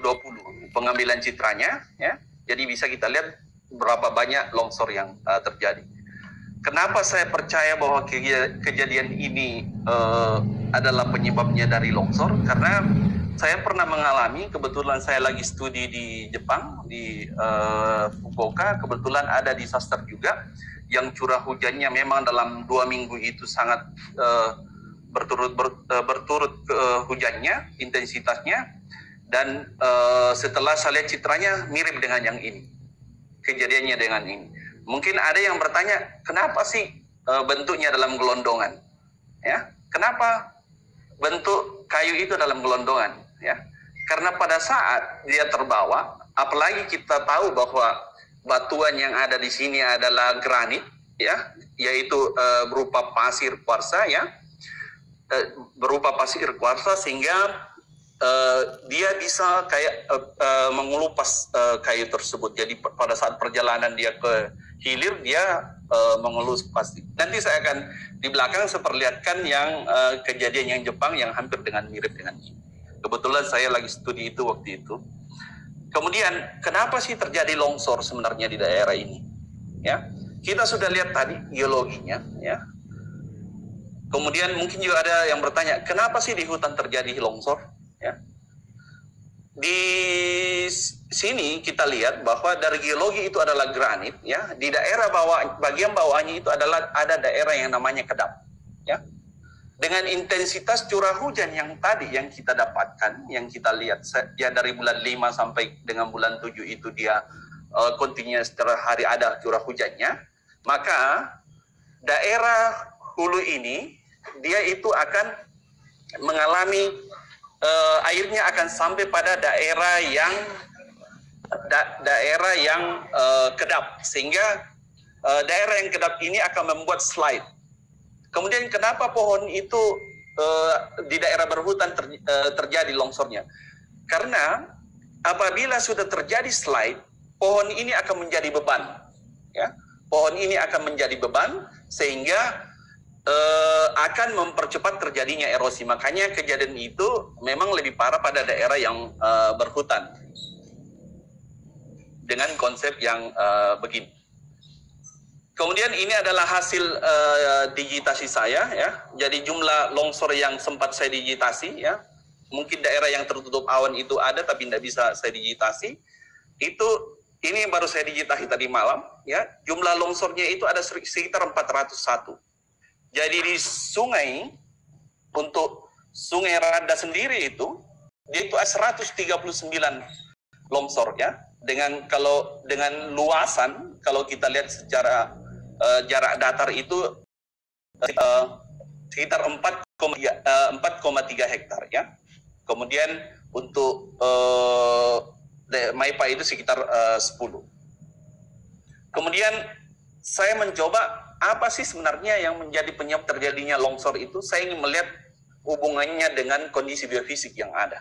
2020 pengambilan citranya, ya. Jadi bisa kita lihat berapa banyak longsor yang terjadi. Kenapa saya percaya bahwa kejadian ini adalah penyebabnya dari longsor? Karena saya pernah mengalami, kebetulan saya lagi studi di Jepang, di Fukuoka, kebetulan ada disaster juga, yang curah hujannya memang dalam 2 minggu itu sangat berturut hujannya, intensitasnya, dan setelah saya lihat citranya mirip dengan yang ini, kejadiannya dengan ini. Mungkin ada yang bertanya, kenapa sih bentuknya dalam gelondongan? Ya, kenapa bentuk kayu itu dalam gelondongan? Ya, karena pada saat dia terbawa, apalagi kita tahu bahwa batuan yang ada di sini adalah granit, ya, yaitu berupa pasir kuarsa, ya, berupa pasir kuarsa, sehingga dia bisa kayak mengelupas kayu tersebut. Jadi pada saat perjalanan dia ke hilir, dia mengelus pasti. Nanti saya akan di belakang seperlihatkan yang kejadian yang Jepang yang hampir mirip dengan ini. Kebetulan saya lagi studi itu waktu itu. Kemudian kenapa sih terjadi longsor sebenarnya di daerah ini? Ya, kita sudah lihat tadi geologinya, ya. Kemudian mungkin juga ada yang bertanya, kenapa sih di hutan terjadi longsor? Ya. Di sini kita lihat bahwa dari geologi itu adalah granit, ya. Di daerah bawah, bagian bawahnya itu adalah ada daerah yang namanya kedap, ya. Dengan intensitas curah hujan yang tadi yang kita dapatkan, yang kita lihat ya dari bulan 5 sampai dengan bulan 7 itu dia continuous setiap hari ada curah hujannya, maka daerah hulu ini dia itu akan mengalami airnya akan sampai pada daerah yang kedap, sehingga daerah yang kedap ini akan membuat slide. Kemudian kenapa pohon itu di daerah berhutan terjadi longsornya? Karena apabila sudah terjadi slide, pohon ini akan menjadi beban, ya. Pohon ini akan menjadi beban sehingga akan mempercepat terjadinya erosi. Makanya kejadian itu memang lebih parah pada daerah yang berhutan dengan konsep yang begini. Kemudian ini adalah hasil digitasi saya, ya. Jadi jumlah longsor yang sempat saya digitasi, ya. Mungkin daerah yang tertutup awan itu ada tapi tidak bisa saya digitasi. Ini baru saya digitasi tadi malam, ya. Jumlah longsornya itu ada sekitar 401. Jadi di sungai, untuk Sungai Rada sendiri itu, dia itu ada 139 longsor, ya. Dengan luasan, kalau kita lihat secara jarak datar itu sekitar 4,3 hektar, ya. Kemudian untuk Maipa itu sekitar 10. Kemudian saya mencoba apa sih sebenarnya yang menjadi penyebab terjadinya longsor itu. Saya ingin melihat hubungannya dengan kondisi biofisik yang ada.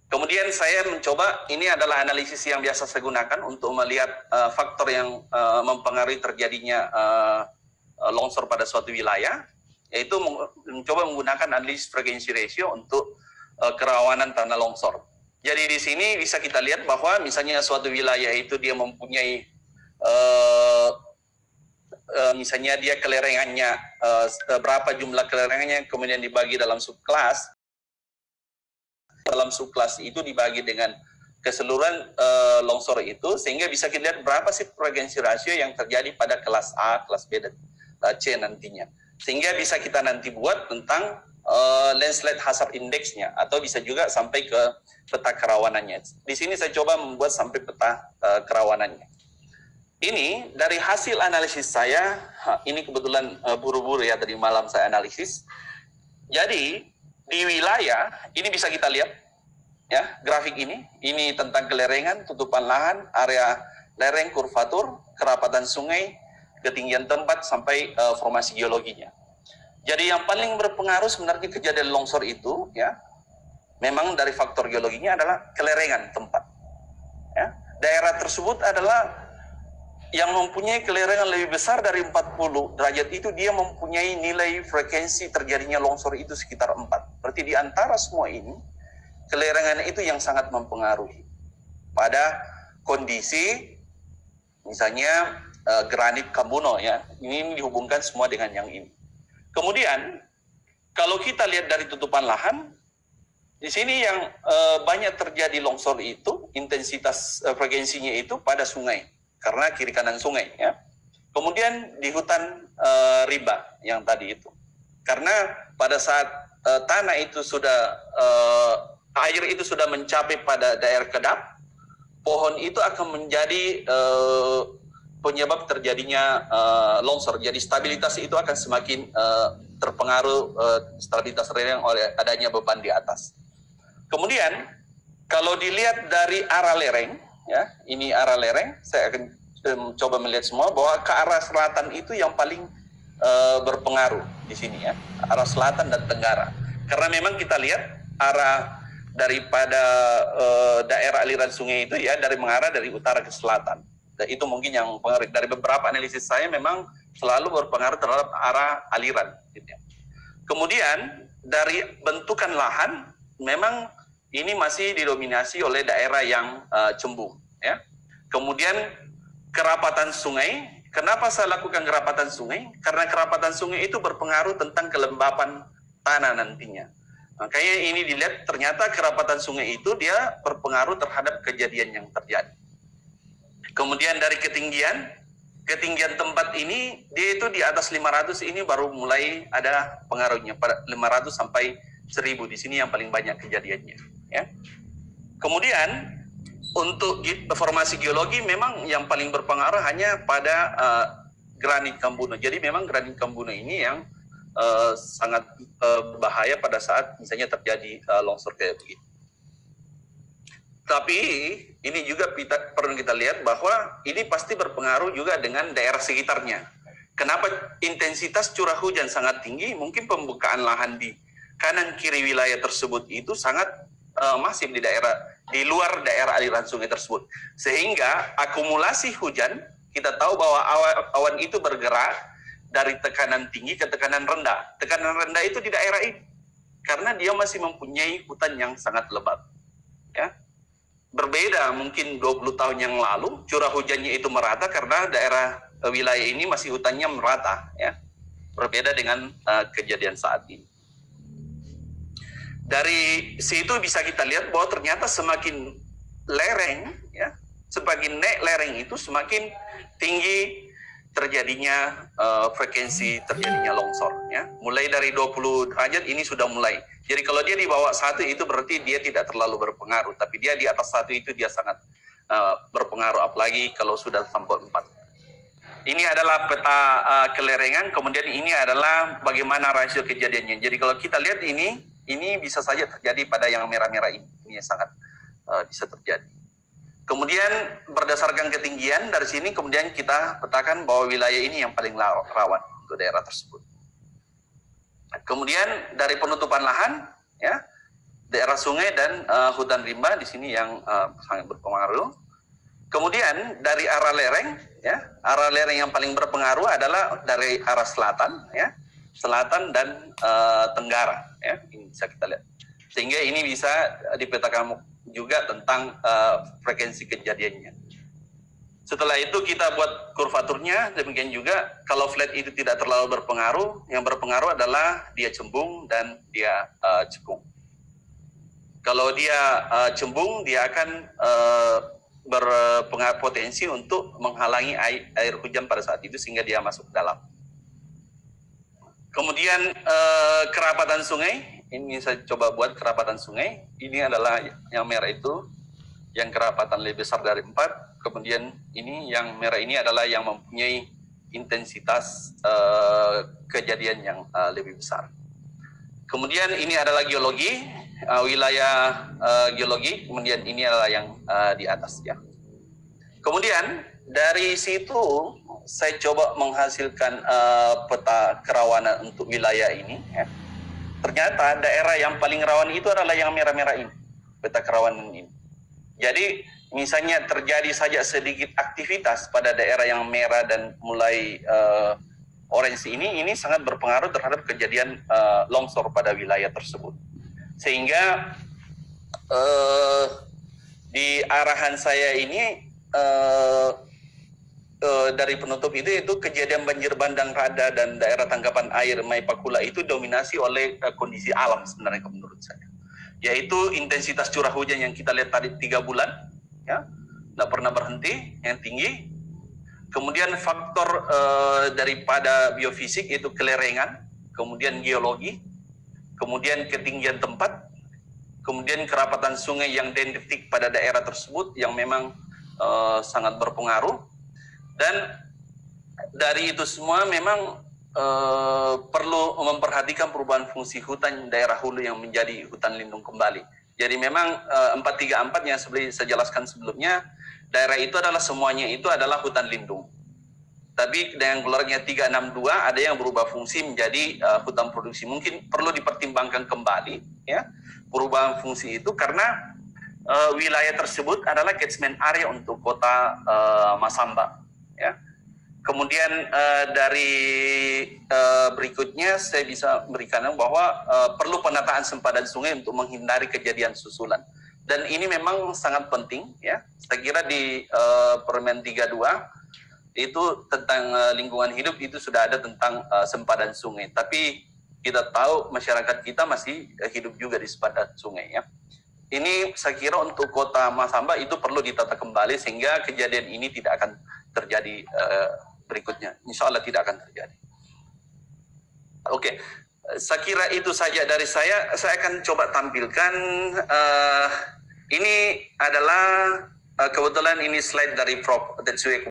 Kemudian saya mencoba, ini adalah analisis yang biasa saya gunakan untuk melihat faktor yang mempengaruhi terjadinya longsor pada suatu wilayah, yaitu mencoba menggunakan analisis frekuensi ratio untuk kerawanan tanah longsor. Jadi di sini bisa kita lihat bahwa misalnya suatu wilayah itu dia mempunyai misalnya dia kelerengannya berapa jumlah kelerengannya, kemudian dibagi dalam subkelas. Dalam subkelas itu dibagi dengan keseluruhan longsor itu, sehingga bisa kita lihat berapa sih frekuensi rasio yang terjadi pada kelas A, kelas B, dan C nantinya. Sehingga bisa kita nanti buat tentang landslide hazard index-nya, atau bisa juga sampai ke peta kerawanannya. Di sini saya coba membuat sampai peta kerawanannya. Ini dari hasil analisis saya, ini kebetulan buru-buru ya, tadi malam saya analisis. Jadi di wilayah ini bisa kita lihat, ya, grafik ini tentang kelerengan, tutupan lahan, area lereng, kurvatur, kerapatan sungai, ketinggian tempat, sampai formasi geologinya. Jadi yang paling berpengaruh sebenarnya kejadian longsor itu, ya, memang dari faktor geologinya adalah kelerengan tempat. Ya. Daerah tersebut adalah yang mempunyai kelerengan lebih besar dari 40 derajat itu, dia mempunyai nilai frekuensi terjadinya longsor itu sekitar 4. Berarti di antara semua ini, kelerengan itu yang sangat mempengaruhi pada kondisi misalnya granit Kambuno ya. Ini dihubungkan semua dengan yang ini. Kemudian kalau kita lihat dari tutupan lahan, di sini yang banyak terjadi longsor itu intensitas frekuensinya itu pada sungai karena kiri kanan sungai ya. Kemudian di hutan rimba yang tadi itu, karena pada saat tanah itu sudah air itu sudah mencapai pada daerah kedap, pohon itu akan menjadi penyebab terjadinya longsor. Jadi stabilitas itu akan semakin terpengaruh stabilitas lereng oleh adanya beban di atas. Kemudian kalau dilihat dari arah lereng, ya ini arah lereng, saya akan coba melihat semua bahwa ke arah selatan itu yang paling berpengaruh di sini ya, arah selatan dan tenggara. Karena memang kita lihat arah daripada daerah aliran sungai itu ya dari mengarah dari utara ke selatan. Dan itu mungkin yang pengaruh. Dari beberapa analisis saya memang selalu berpengaruh terhadap arah aliran. Gitu ya. Kemudian dari bentukan lahan memang ini masih didominasi oleh daerah yang cembung. Ya. Kemudian kerapatan sungai. Kenapa saya lakukan kerapatan sungai? Karena kerapatan sungai itu berpengaruh tentang kelembapan tanah nantinya. Makanya ini dilihat ternyata kerapatan sungai itu dia berpengaruh terhadap kejadian yang terjadi. Kemudian dari ketinggian tempat ini dia itu di atas 500 ini baru mulai ada pengaruhnya pada 500 sampai 1000 di sini yang paling banyak kejadiannya. Ya. Kemudian untuk formasi geologi memang yang paling berpengaruh hanya pada granit Kambuno. Jadi memang granit Kambuno ini yang sangat bahaya pada saat misalnya terjadi longsor kayak begitu. Tapi ini juga perlu kita lihat bahwa ini pasti berpengaruh juga dengan daerah sekitarnya. Kenapa intensitas curah hujan sangat tinggi? Mungkin pembukaan lahan di kanan kiri wilayah tersebut itu sangat masif di luar daerah aliran sungai tersebut. Sehingga akumulasi hujan, kita tahu bahwa awan itu bergerak dari tekanan tinggi ke tekanan rendah. Tekanan rendah itu di daerah ini. Karena dia masih mempunyai hutan yang sangat lebat. Ya. Berbeda mungkin 20 tahun yang lalu, curah hujannya itu merata karena daerah wilayah ini masih hutannya merata. Ya. Berbeda dengan kejadian saat ini. Dari situ bisa kita lihat bahwa ternyata semakin lereng, ya, semakin naik lereng itu semakin tinggi terjadinya frekuensi terjadinya longsor. Ya. Mulai dari 20 derajat ini sudah mulai. Jadi kalau dia di bawah 1 itu berarti dia tidak terlalu berpengaruh. Tapi dia di atas 1 itu dia sangat berpengaruh. Apalagi kalau sudah sampai 4. Ini adalah peta kelerengan. Kemudian ini adalah bagaimana rasio kejadiannya. Jadi kalau kita lihat ini bisa saja terjadi pada yang merah-merah ini. Ini sangat bisa terjadi. Kemudian berdasarkan ketinggian dari sini kemudian kita petakan bahwa wilayah ini yang paling rawan untuk daerah tersebut. Kemudian dari penutupan lahan, ya, daerah sungai dan hutan rimba di sini yang sangat berpengaruh. Kemudian dari arah lereng, ya, arah lereng yang paling berpengaruh adalah dari arah selatan, ya, selatan dan tenggara, ya, ini bisa kita lihat. Sehingga ini bisa dipetakan juga tentang frekuensi kejadiannya. Setelah itu kita buat kurvaturnya, demikian juga kalau flat itu tidak terlalu berpengaruh, yang berpengaruh adalah dia cembung dan dia cekung. Kalau dia cembung, dia akan berpotensi untuk menghalangi air hujan pada saat itu sehingga dia masuk dalam. Kemudian kerapatan sungai, ini saya coba buat kerapatan sungai, ini adalah yang merah itu, yang kerapatan lebih besar dari 4, kemudian ini yang merah ini adalah yang mempunyai intensitas kejadian yang lebih besar. Kemudian ini adalah geologi, wilayah geologi, kemudian ini adalah yang di atas ya. Kemudian dari situ saya coba menghasilkan peta kerawanan untuk wilayah ini. Ya. Ternyata daerah yang paling rawan itu adalah yang merah-merah ini, peta kerawanan ini. Jadi misalnya terjadi saja sedikit aktivitas pada daerah yang merah dan mulai orange ini sangat berpengaruh terhadap kejadian longsor pada wilayah tersebut. Sehingga di arahan saya ini dari penutup itu kejadian banjir bandang rada dan daerah tangkapan air Maipakula itu dominasi oleh kondisi alam sebenarnya menurut saya, yaitu intensitas curah hujan yang kita lihat tadi 3 bulan, ya, nggak pernah berhenti, yang tinggi. Kemudian faktor daripada biofisik itu kelerengan, kemudian geologi, kemudian ketinggian tempat, kemudian kerapatan sungai yang dendritik pada daerah tersebut yang memang sangat berpengaruh. Dan dari itu semua memang perlu memperhatikan perubahan fungsi hutan daerah hulu yang menjadi hutan lindung kembali. Jadi memang 434 yang saya jelaskan sebelumnya, daerah itu adalah semuanya itu adalah hutan lindung. Tapi dengan keluarnya 362 ada yang berubah fungsi menjadi hutan produksi. Mungkin perlu dipertimbangkan kembali, ya, perubahan fungsi itu karena wilayah tersebut adalah catchment area untuk kota Masamba, ya. Kemudian dari berikutnya saya bisa berikan bahwa perlu penataan sempadan sungai untuk menghindari kejadian susulan. Dan ini memang sangat penting, ya. Saya kira di Permen 32 itu tentang lingkungan hidup itu sudah ada tentang sempadan sungai. Tapi kita tahu masyarakat kita masih hidup juga di sempadan sungai, ya. Ini saya kira untuk kota Masamba itu perlu ditata kembali sehingga kejadian ini tidak akan terjadi berikutnya. Insya Allah tidak akan terjadi. Oke, saya kira itu saja dari saya. Saya akan coba tampilkan. Ini adalah kebetulan ini slide dari Prof. Tetsuya